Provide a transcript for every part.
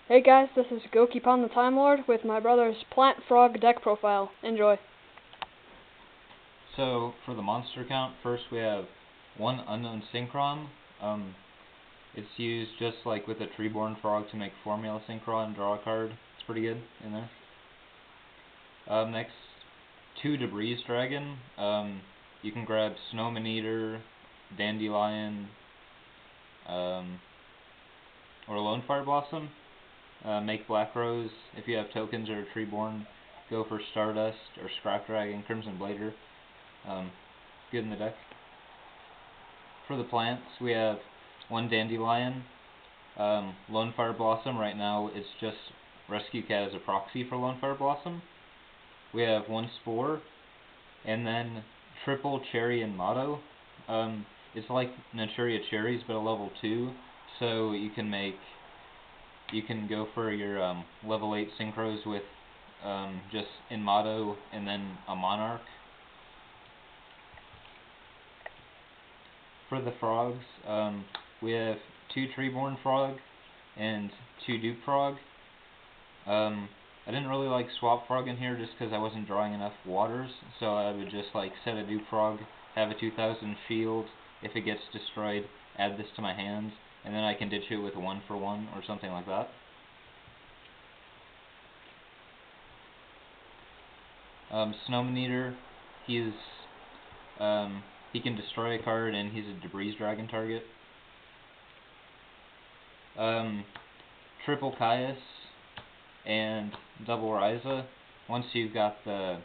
Hey guys, this is Gokipon the Timelord with my brother's Plant Frog deck profile. Enjoy. So, for the monster count, first we have one unknown Synchron. It's used just like with a Treeborn Frog to make Formula Synchron and draw a card. It's pretty good in there. Next, two Debris Dragon. You can grab Snowman Eater, Dandelion, or Lone Fire Blossom. Make Black Rose. If you have tokens or a Treeborn, go for Stardust or Scrap Dragon, Crimson Blader. Good in the deck. For the plants, we have one Dandelion. Lone Fire Blossom right now is just Rescue Cat as a proxy for Lone Fire Blossom. We have one Spore, and then triple Cherry and Motto. It's like Naturia Cherries, but a level 2, so you can go for your level 8 Synchros with just in Motto and then a Monarch. For the frogs, we have two Treeborn Frog and two Dupe Frog. I didn't really like Swap Frog in here just because I wasn't drawing enough waters, so I would just like set a Dupe Frog, have a 2000 shield. If it gets destroyed, add this to my hands, and then I can ditch it with a 1-for-1 or something like that. Snowman Eater, he can destroy a card and he's a Debris Dragon target. Triple Caius and double Ryza. Once you've got the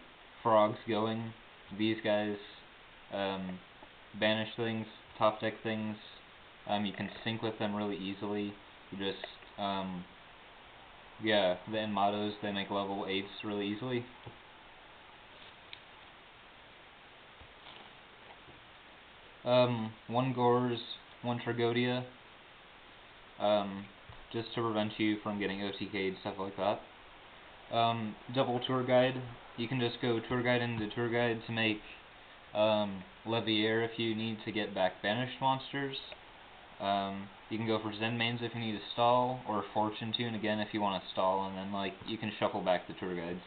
frogs going, these guys banish things, top deck things. You can sync with them really easily. You just the Enmados, they make level 8s really easily. One Gores, one Tragodia, just to prevent you from getting OTK'd, stuff like that. Double Tour Guide, you can just go Tour Guide into Tour Guide to make Leviair if you need to get back banished monsters. You can go for Zen Mains if you need to stall, or Fortune Tune again if you want to stall, and then you can shuffle back the Tour Guides.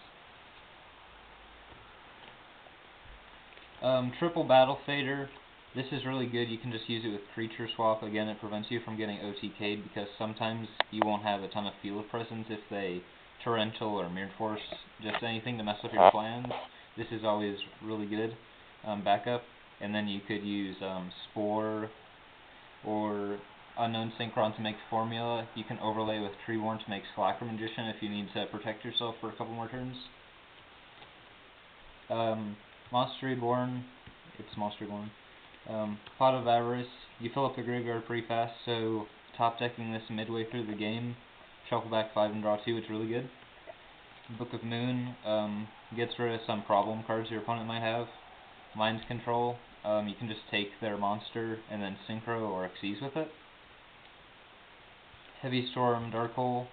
Triple Battle Fader. This is really good. You can just use it with Creature Swap. Again, it prevents you from getting OTK'd because sometimes you won't have a ton of field presence if they Torrential or Mirrored Force, just anything to mess with your plans. This is always really good backup. And then you could use Spore or Unknown Synchron to make Formula. You can overlay with Treeborn to make Slacker Magician if you need to protect yourself for a couple more turns. Monster Reborn. It's Monster Reborn. Pot of Avarice, you fill up the graveyard pretty fast, so top decking this midway through the game, shuffle back 5 and draw 2, it's really good. Book of Moon gets rid of some problem cards your opponent might have. Mind Control, you can just take their monster and then Synchro or Xyz with it. Heavy Storm, Dark Hole,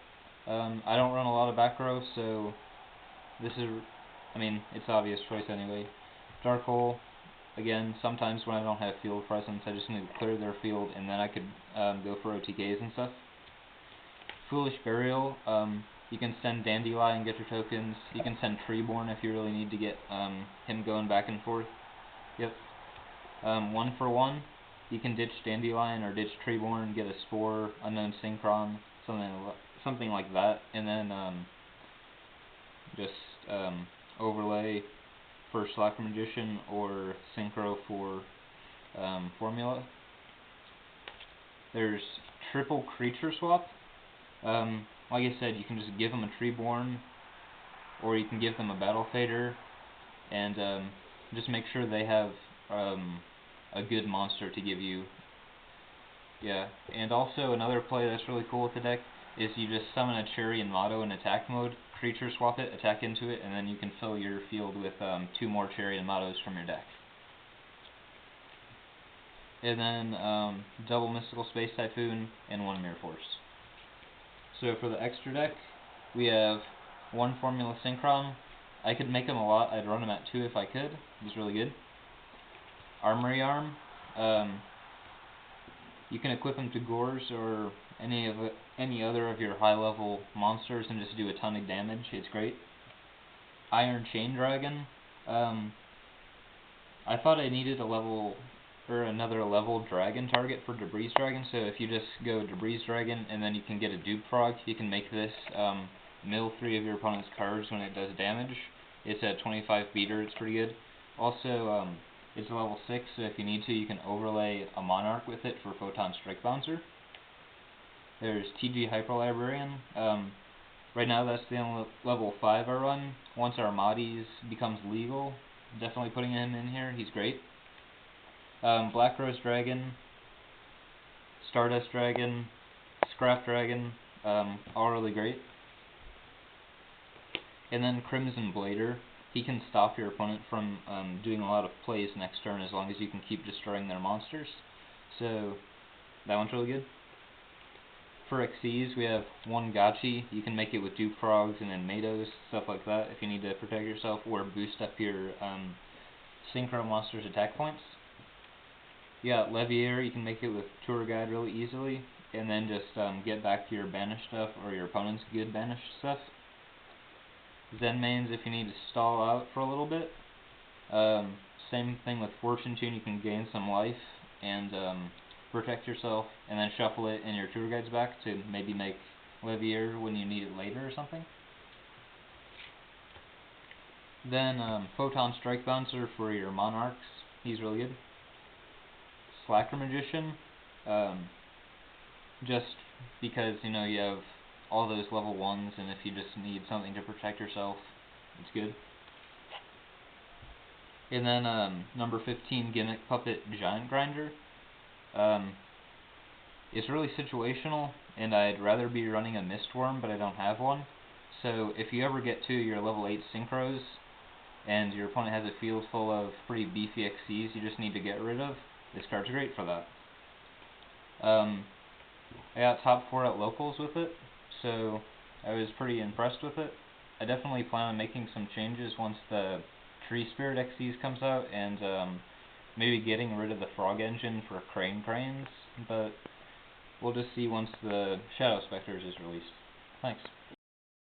I don't run a lot of back row, so this is, it's obvious choice anyway. Dark Hole, again, sometimes when I don't have field presence, I just need to clear their field, and then I could go for OTKs and stuff. Foolish Burial, you can send Dandelion and get your tokens. You can send Treeborn if you really need to get him going back and forth. Yep. 1-for-1, you can ditch Dandelion or ditch Treeborn, get a Spore, Unknown Synchron, something like that, and then just overlay for Slacker Magician or Synchro for Formula. There's triple Creature Swap. Like I said, you can just give them a Treeborn, or you can give them a Battle Fader, and just make sure they have a good monster to give you. Yeah, and also another play that's really cool with the deck is you just summon a Cherry and Motto in attack mode, Creature Swap it, attack into it, and then you can fill your field with 2 more Cherry and Mottos from your deck. And then double Mystical Space Typhoon and 1 Mirror Force. So for the extra deck, we have 1 Formula Synchron. I could make them a lot. I'd run them at 2 if I could. He's really good. Armory Arm. You can equip him to Gores or any other of your high level monsters and just do a ton of damage. It's great. Iron Chain Dragon. I thought I needed another level dragon target for Debris Dragon, so if you just go Debris Dragon and then you can get a dupe frog, you can make this mill 3 of your opponent's cards when it does damage. It's a 25 beater, it's pretty good. Also, it's level 6, so if you need to, you can overlay a Monarch with it for Photon Strike Bouncer. There's TG Hyper Librarian. Right now that's the only level 5 I run. Once Armades becomes legal, definitely putting him in here, he's great. Black Rose Dragon, Stardust Dragon, Scrap Dragon, all really great. And then Crimson Blader, he can stop your opponent from doing a lot of plays next turn as long as you can keep destroying their monsters. So that one's really good. For Xyz, we have one Gachi. You can make it with Dupe Frogs and then Mados, stuff like that, if you need to protect yourself or boost up your Synchro monsters' attack points. You got Leviator, you can make it with Tour Guide really easily, and then just get back to your banished stuff or your opponent's good banished stuff. Zen Mains, if you need to stall out for a little bit. Same thing with Fortune Tune, you can gain some life and protect yourself, and then shuffle it in your Tour Guides back to maybe make Leviator when you need it later or something. Then Photon Strike Bouncer for your Monarchs, he's really good. Slacker Magician, just because you have all those level 1s, and if you just need something to protect yourself, it's good. And then number 15, Gimmick Puppet Giant Grinder. It's really situational, and I'd rather be running a Mistworm, but I don't have one. So if you ever get to your level 8 Synchros, and your opponent has a field full of pretty beefy Xyz you just need to get rid of, this card's great for that. I got top 4 at locals with it, so I was pretty impressed with it. I definitely plan on making some changes once the Tree Spirit Xyz comes out, and maybe getting rid of the Frog Engine for Cranes, but we'll just see once the Shadow Spectres is released. Thanks.